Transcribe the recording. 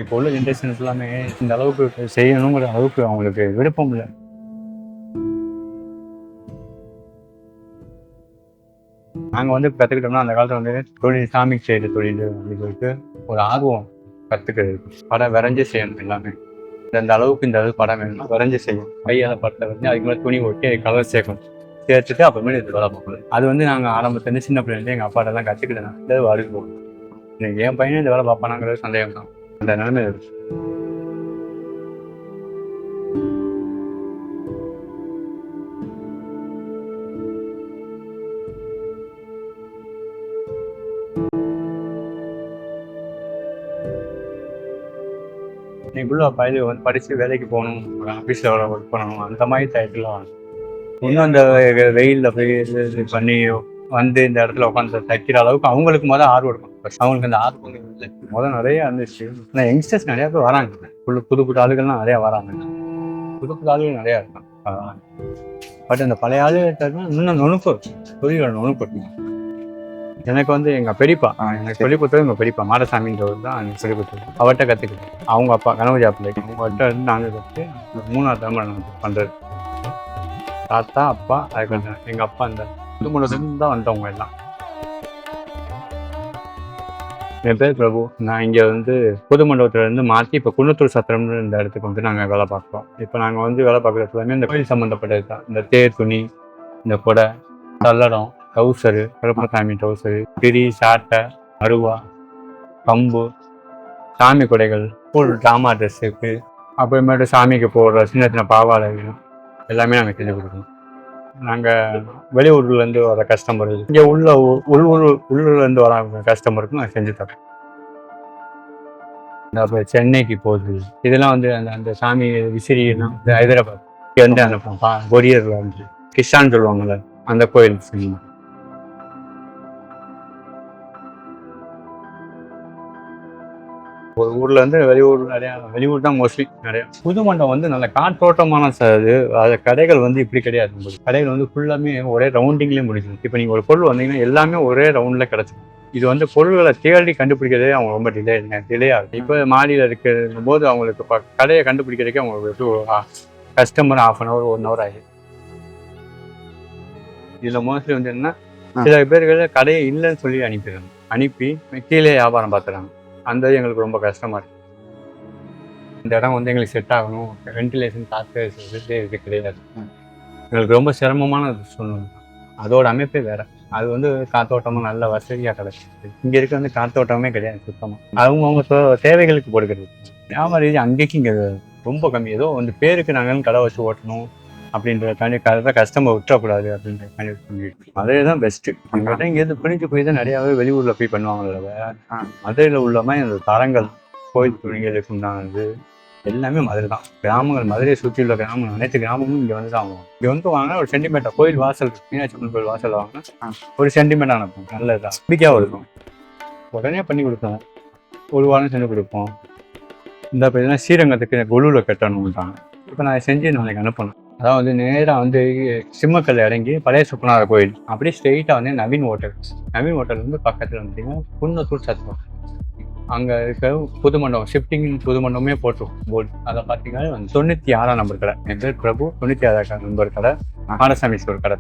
இப்போ உள்ள ஜென்ரேஷன்ஸ் எல்லாமே இந்த அளவுக்கு செய்யணுங்கிற அளவுக்கு அவங்களுக்கு விருப்பம் இல்லை. நாங்கள் வந்து கற்றுக்கிட்டோம்னா அந்த காலத்தில் வந்து தொழில் சாமி செய்கிற தொழில் அப்படின்னு சொல்லிட்டு ஒரு ஆர்வம் கற்றுக்கிறது. படம் வரைஞ்சி செய்யணும் எல்லாமே. இந்த அளவுக்கு இந்த அளவுக்கு படம் வேணும்னா வரைஞ்சி செய்யணும். கையால் படத்தை வந்து அதுக்கு மேலே துணி ஒட்டி கலர் சேர்க்கணும். சேர்த்துட்டு அப்புறமேலே இது வேலை பார்க்கணும். அது வந்து நாங்கள் ஆரம்பத்துலேருந்து சின்ன பிள்ளைலேருந்து எங்கள் அப்பாட்டெல்லாம் கற்றுக்கிட்டேன். இந்த வருது போகும் இன்னைக்கு என் பையனும் இந்த வேலை பார்ப்பானாங்கிறது சந்தேகம் தான். அந்த நிலைமை இருக்கு. இன்னைக்குள்ள பயில வந்து படித்து வேலைக்கு போகணும், ஆஃபீஸில் ஒர்க் பண்ணணும், அந்த மாதிரி டயத்தில் இன்னும் அந்த வெயிலில் போய் இது பண்ணி வந்து இந்த இடத்துல உட்காந்து தைக்கிற அளவுக்கு அவங்களுக்கு ஆர்வம் இருக்கும். அவங்களுக்கு அந்த ஆர்வம் இல்லை. நிறைய இருந்துச்சு. ஆனால் யங்ஸ்டர்ஸ் நிறையா பேர் வராங்க. புது புது ஆளுகள்லாம் நிறையா வராங்க. புது புது ஆளுகள் நிறையா இருக்காங்க. பட் அந்த பழைய ஆளுகிட்ட இன்னும் நுணுக்கம் இருக்கு. தொழிலோட நுணுக்கம் இருக்கு. எனக்கு வந்து எங்கள் பெரியப்பா எனக்கு சொல்லிக் கொடுத்தது எங்கள் பெரியப்பா மாடசாமின்றவர் தான் எனக்கு சொல்லிக் கொடுத்தது. அவர்கிட்ட கற்றுக்கிட்டேன். அவங்க அப்பா கனவு ஜாப்பில் அவங்கள்ட்ட இருந்து நாங்கள் கற்று 3ஆவது தலைமுறை நாங்கள் பண்ணுறது. தாத்தா அப்பா அதுக்கு எங்கள் அப்பா அந்த புதுமண்டலத்துலேருந்து தான் வந்தவங்க எல்லாம். என் பேர் பிரபு. நான் இங்கே வந்து புதுமண்டபத்துலேருந்து மாற்றி இப்போ குன்னத்தூர் சத்திரம்னு இந்த இடத்துக்கு வந்து நாங்கள் வேலை பார்க்குறோம். இப்போ நாங்கள் வந்து வேலை பார்க்குறது எல்லாமே இந்த கோயில் சம்மந்தப்பட்டது தான். இந்த தேர் துணி, இந்த கொடை, சல்லடம், டவுசரு, கருப்பசாமி டவுசரு, திரி, சாட்டை, அருவா, கம்பு, சாமி கொடைகள், ஒரு ட்ராமா ட்ரெஸ்ஸுக்கு, அப்புறமேட்டு சாமிக்கு போடுற சின்ன சின்ன பாவாடைகள் எல்லாமே நாங்கள் செஞ்சு கொடுக்கணும். நாங்கள் வெளியூர்லேருந்து வர கஸ்டமர், இங்கே உள்ளூர்லேருந்து வர கஸ்டமருக்கு நாங்கள் செஞ்சு தரோம். அப்புறம் சென்னைக்கு போகுது இதெல்லாம் வந்து அந்த சாமி விசிறியெல்லாம் ஹைதராபாத் இங்கே வந்து அனுப்போம். கொரியரில் வந்து கிஷான்னு சொல்லுவாங்கள்ல அந்த கோயில் செய்யணும். ஒரு ஊர்ல இருந்து வெளியூர் தான் மோஸ்ட்லி நிறைய. புது மண்டபம் வந்து நல்ல காற்றோட்டமான அது கடைகள் வந்து இப்படி கிடையாது. கடைகள் வந்து ஃபுல்லாமே ஒரே ரவுண்டிங்லேயே முடிஞ்சிடும். இப்போ நீங்கள் ஒரு பொருள் வந்தீங்கன்னா எல்லாமே ஒரே ரவுண்ட்ல கிடச்சிடும். இது வந்து பொருள்களை தேடி கண்டுபிடிக்கிறதே அவங்க ரொம்ப டிலே ஆகுது. இப்போ மாடியில் இருக்கிற போது அவங்களுக்கு கடையை கண்டுபிடிக்கிறதுக்கே அவங்களுக்கு கஸ்டமர் 1/2 hour 1 hour ஆகிடும். இதில் மோஸ்ட்லி வந்து என்ன, சில பேர்கள் கடையை இல்லைன்னு சொல்லி அனுப்பி கீழே வியாபாரம் பார்த்துறாங்க. அந்த எங்களுக்கு ரொம்ப கஷ்டமா இருக்கு. இந்த இடம் வந்து எங்களுக்கு செட் ஆகணும், வென்டிலேஷன் காற்று இது கிடையாது. எங்களுக்கு ரொம்ப சிரமமான சூழ்நிலை. அதோட அமைப்பே வேற. அது வந்து காத்தோட்டமாக நல்ல வசதியாக கிடைச்சிது. இங்கே இருக்க வந்து காத்தோட்டமே கிடையாது சுத்தமாக. அவங்க தேவைகளுக்கு கொடுக்குறது. வியாபார ரீதி அங்கேக்கு இங்கே ரொம்ப கம்மி. ஏதோ வந்து பேருக்கு நாங்கள் கடை வச்சு ஓட்டணும் அப்படின்றதுக்காண்டி கஸ்டமர் விட்டுறக்கூடாது அப்படின்றதுக்காண்டி சொல்லிட்டு மதுரை தான் பெஸ்ட்டு. அங்கே இங்கேருந்து பிடிச்சி போய் தான் நிறையாவே வெளியூரில் போய் பண்ணுவாங்கள. மதுரையில் உள்ள மாதிரி அந்த தரங்கள், கோயில் துணிகளுக்கு உண்டானது எல்லாமே மதுரை தான். கிராமங்கள், மதுரையை சுற்றி உள்ள கிராமங்கள் அனைத்து கிராமமும் இங்கே வந்து தான் வாங்குவோம். இங்கே வந்து வாங்கினா ஒரு சென்டிமீட்டர் கோயில் வாசல், மீனாட்சி அம்மன் கோயில் வாசல் வாங்கினா ஒரு சென்டிமீட்டர் அனுப்போம். நல்லதுதான், பிடிக்காக இருக்கும். உடனே பண்ணி கொடுப்போம். ஒரு வாரம் செஞ்சு கொடுப்போம். இந்த பார்த்தீங்கன்னா ஸ்ரீரங்கத்துக்கு குழுவில் கட்டணும்ட்டாங்க. இப்போ நான் செஞ்சு நாளைக்கு அனுப்பணும். அதான் வந்து நேராக வந்து சிம்மக்கல் இறங்கி பழைய சுப்பனார கோயில் அப்படியே ஸ்ட்ரெயிட்டாக வந்து நவீன் ஹோட்டல் வந்து பக்கத்தில் வந்துட்டீங்கன்னா குன்னத்தூர் சத்திரம். அங்கே இருக்க புது மண்டபம் ஷிஃப்டிங் புது மண்டபமே போட்டுரும் போர்டு. அதை பார்த்தீங்கன்னா 96ஆம் நம்பர் கடை. என் பேர் பிரபு. 96ஆம் நம்பர் கடை மாடசாமீஸ்வர் கடை.